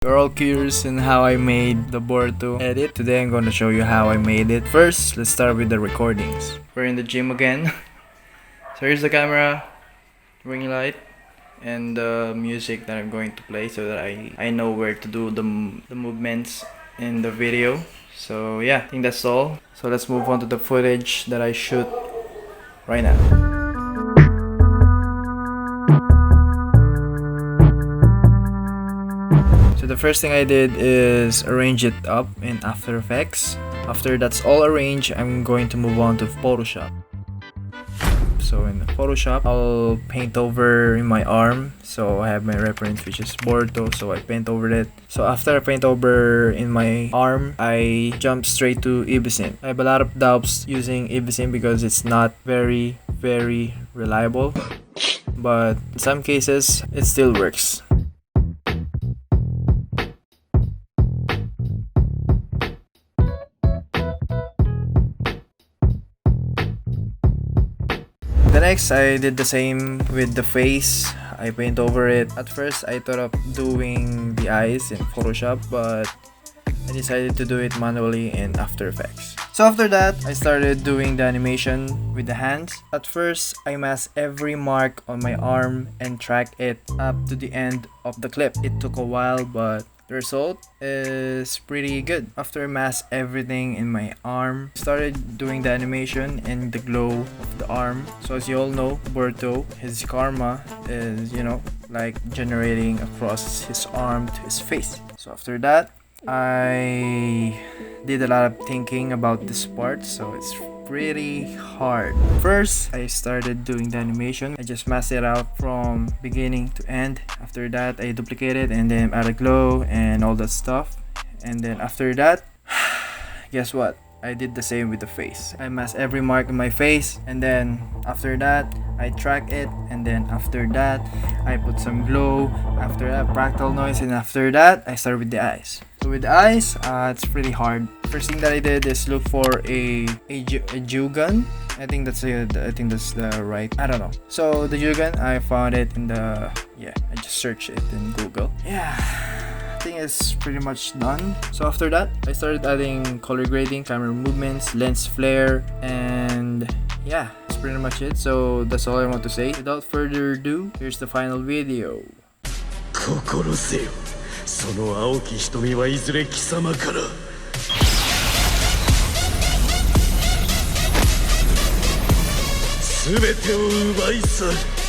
You're all curious in how I made the Boruto edit. Today I'm going to show you how I made it. First, let's start with the recordings. We're in the gym again. So here's the camera, ring light, and the music that I'm going to play so that I know where to do the movements in the video. So yeah, I think that's all. So let's move on to the footage that I shoot right now. So the first thing I did is arrange it up in After Effects. After that's all arranged, I'm going to move on to Photoshop. So in Photoshop, I'll paint over in my arm. So I have my reference, which is Boruto, so I paint over it. So after I paint over in my arm, I jump straight to Ebsynth. I have a lot of doubts using Ebsynth because it's not very reliable. But in some cases, it still works. The next, I did the same with the face. I paint over it. At first, I thought of doing the eyes in Photoshop, but I decided to do it manually in After Effects. So after that, I started doing the animation with the hands. At first, I masked every mark on my arm and tracked it up to the end of the clip. It took a while, but the result is pretty good. After I masked everything in my arm, started doing the animation and the glow of the arm. So as you all know, Boruto, his karma is, like generating across his arm to his face. So after that, I did a lot of thinking about this part, so it's pretty hard. First, I started doing the animation. I just masked it out from beginning to end. After that, I duplicated and then added glow and all that stuff. And then after that, guess what? I did the same with the face. I masked every mark in my face, and then after that, I track it, and then after that, I put some glow. After that, fractal noise, and after that, I start with the eyes. So with the eyes, it's pretty hard. First thing that I did is look for a Jougan. I think that's the right. I don't know. So the Jougan, I found it in the I just searched it in Google. I think it's pretty much done. So after that, I started adding color grading, camera movements, lens flare, and yeah, that's pretty much it. So that's all I want to say. Without further ado, here's the final video. 心せよ、その青き瞳はいずれ貴様から全てを奪い去る。